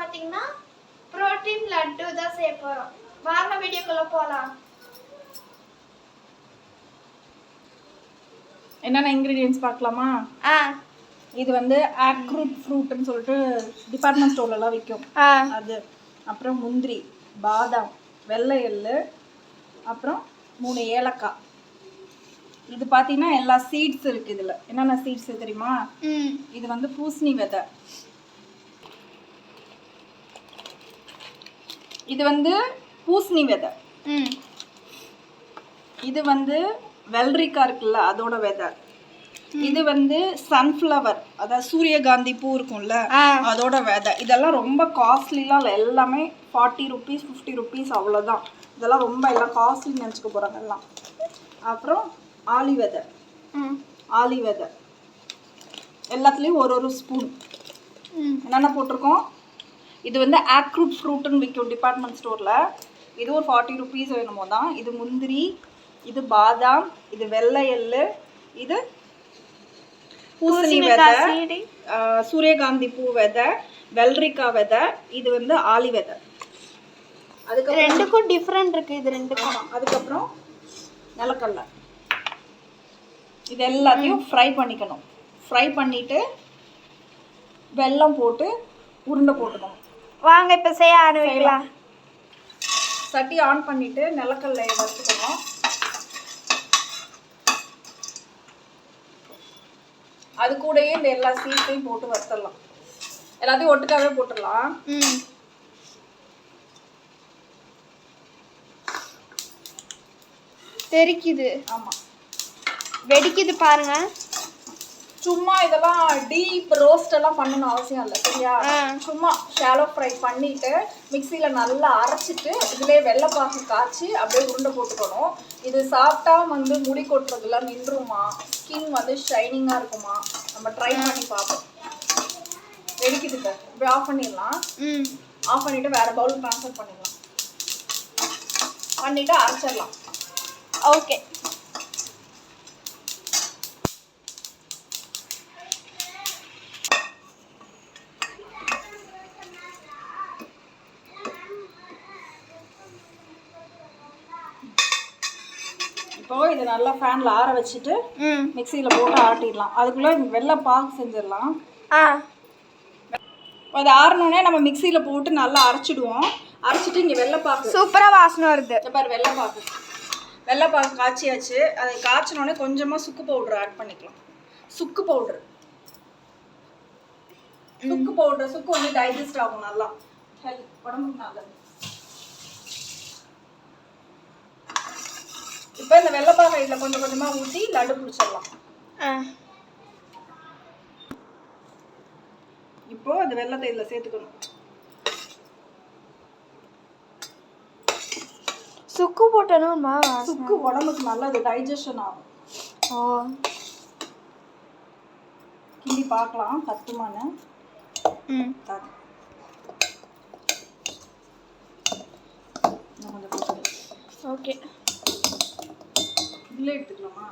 பாத்தீங்கன்னா புரோட்டீன் லட்டு தான் செய்ய போறோம். வாங்க வீடியோக்குள்ள போலாம். என்னென்ன இன்கிரீடியன்ஸ் பார்க்கலாமா? இது வந்து ஆக்ரூட் ஃப்ரூட்னு சொல்லிட்டு டிபார்ட்மெண்ட் ஸ்டோர்லலாம் விற்கும். அது அப்புறம் முந்திரி, பாதாம், வெள்ளை எள்ளு, அப்புறம் 3 ஏலக்காய். இது பார்த்தீங்கன்னா எல்லா சீட்ஸ் இருக்குது. இதில் என்னென்ன சீட்ஸ் தெரியுமா? இது வந்து பூசணி விதை, இது வந்து பூசணி விதை, இது வந்து வெள்ளரிக்காய் இருக்குல்ல அதோட விதை, இது வந்து சன்ஃப்ளவர் அதாவது சூரியகாந்தி பூ இருக்கும்ல அதோட விதை. இதெல்லாம் ரொம்ப காஸ்ட்லிலாம் இல்லை, எல்லாமே 40 rupees 50 rupees அவ்வளோதான். இதெல்லாம் ரொம்ப எல்லாம் காஸ்ட்லின்னு நினச்சிக்க போகிறாங்க எல்லாம். அப்புறம் ஆளி விதை, ஆளி விதை எல்லாத்துலேயும் ஒரு ஸ்பூன். என்னென்ன போட்டிருக்கோம்? இது வந்து ஆக்ரூட் ஃப்ரூட்டுன்னு விற்கும் டிபார்ட்மெண்ட் ஸ்டோரில். இது ஒரு 40 rupees வேணுமோ தான். இது முந்திரி, இது பாதாம், இது வெள்ளை எள்ளு, இது பூசணி விதை, சூரியகாந்தி பூ விதை, வெள்ளரிக்காய் விதை, இது வந்து ஆளி விதை. அதுக்கு ரெண்டுக்கும் டிஃப்ரெண்ட் இருக்கு. இது ரெண்டுக்கும். அதுக்கப்புறம் நிலக்கடலை. இது எல்லாத்தையும் ஃப்ரை பண்ணிக்கணும். ஃப்ரை பண்ணிட்டு வெல்லம் போட்டு உருண்டை போட்டுக்கணும். வாங்க இப்போ செய்ய ஆரம்பிக்கலாம். சட்டி ஆன் பண்ணிட்டு நிலக்கடலையை வறுத்துக்கணும். அது கூடயே இந்த எல்லா சீட்டையும் போட்டு வறுத்தரலாம். எல்லாத்தையும் ஒட்டுக்காவே போட்டுடலாம். தெரிக்குது. ஆமாம், வெடிக்குது பாருங்க. சும்மா இதெல்லாம் டீப் ரோஸ்ட் எல்லாம் பண்ணணும் அவசியம் இல்லை, சரியா? சும்மா ஷாலோ ஃப்ரை பண்ணிட்டு மிக்சியில் நல்லா அரைச்சிட்டு இதுலேயே வெள்ளைப்பாகு காய்ச்சி அப்படியே உருண்டை போட்டுக்கணும். இது சாப்பிட்டா வந்து முடி கொட்டுறதுலாம் நின்றுமா, ஸ்கின் வந்து ஷைனிங்காக இருக்குமா, நம்ம ட்ரை பண்ணி பார்ப்போம். வெடிக்குது சார், இப்படி ஆஃப் பண்ணிடலாம். ஆஃப் பண்ணிவிட்டு வேறு பவுல் ட்ரான்ஸ்ஃபர் பண்ணிடலாம். பண்ணிவிட்டு அரைச்சிடலாம். ஓகே. இப்போ இது நல்லா ஃபேனில் ஆற வச்சுட்டு மிக்சியில் போட்டு ஆட்டிடலாம். அதுக்குள்ளே வெள்ளை பாகு செஞ்சிடலாம். அது ஆறணுன்னே நம்ம மிக்சியில் போட்டு நல்லா அரைச்சிடுவோம். அரைச்சிட்டு இங்கே வெள்ளைப்பாகு சூப்பராக வாசனை வருது. பாரு, வெள்ளைப்பாகு காய்ச்சியாச்சு. அதை காய்ச்சினோடனே கொஞ்சமாக சுக்கு பவுட்ரு ஆட் பண்ணிக்கலாம். சுக்கு பவுட்ரு சுக்கு வந்து டைஜஸ்ட் ஆகும், நல்லா உடம்புக்கு நல்லது. இப்போ இந்த வெள்ளைப்பாகை இதில் கொஞ்சம் கொஞ்சமாக ஊற்றி லட்டு பிடிச்சிடலாம். இப்போ அந்த வெள்ளத்தை இதில் சேர்த்துக்கணும். சுக்கு போட்டணுமா? சுக்கு உடம்புக்கு நல்லது, டைஜஷன் ஆகும். கிண்டி பார்க்கலாம் கத்துமான்னு. ஓகே, இதில் எடுத்துக்கலாமா?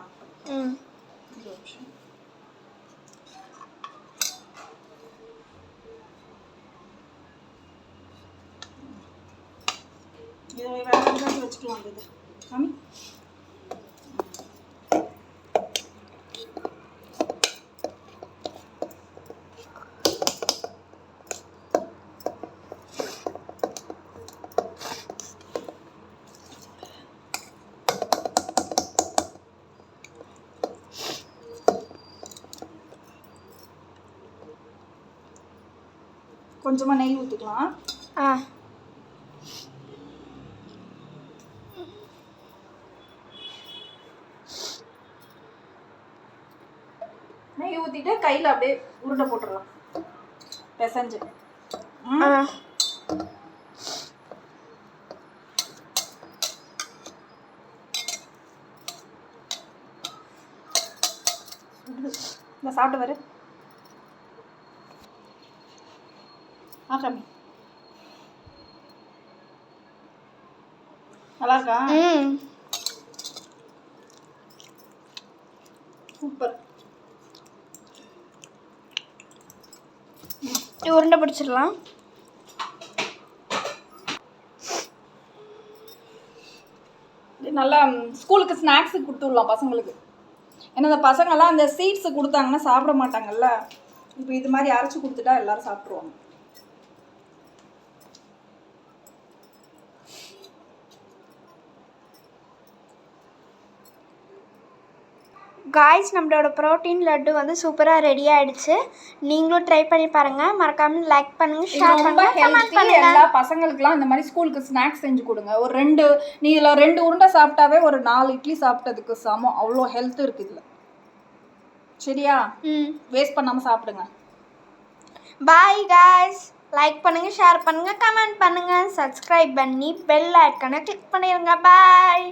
இதை வேற எதாவது வச்சுக்கலாம். இது சாமி கொஞ்சமாக நெய் ஊற்றிக்கலாம். நெய் ஊற்றிட்டு கையில் அப்படியே உருண்டை போட்டுடலாம் பிசைஞ்சு. இந்த சாப்பிட்டு வரு. காமி, நல்லா இருக்கா? சூப்பர். உருண்டை பிடிச்சிடலாம். நல்லா ஸ்கூலுக்கு ஸ்நாக்ஸுக்கு கொடுத்துடலாம் பசங்களுக்கு. ஏன்னா இந்த பசங்கள்லாம் அந்த சீட்ஸு கொடுத்தாங்கன்னா சாப்பிட மாட்டாங்கல்ல. இப்போ இது மாதிரி அரைச்சி கொடுத்துட்டா எல்லாரும் சாப்பிட்ருவாங்க. காய்ஸ், நம்மளோட ப்ரோட்டீன் லட்டு வந்து சூப்பராக ரெடி ஆயிடுச்சு. நீங்களும் ட்ரை பண்ணி பாருங்கள். மறக்காமல் லைக் பண்ணுங்கள், ஷேர் பண்ணுங்கள், கமெண்ட் பண்ணுங்கள். எல்லா பசங்களுக்குலாம் இந்த மாதிரி ஸ்கூலுக்கு ஸ்நாக்ஸ் செஞ்சு கொடுங்க. ஒரு 2 நீ இதில் 2 உருண்டை சாப்பிட்டாவே ஒரு 4 இட்லி சாப்பிட்டதுக்கு சமம். அவ்வளோ ஹெல்த் இருக்குது இதில். சரியா? வேஸ்ட் பண்ணாமல் சாப்பிடுங்க. Bye guys. லைக் பண்ணுங்கள், ஷேர் பண்ணுங்கள், கமெண்ட் பண்ணுங்கள், சப்ஸ்கிரைப் பண்ணி பெல் ஐக்கானை கிளிக் பண்ணிடுங்க. பாய்.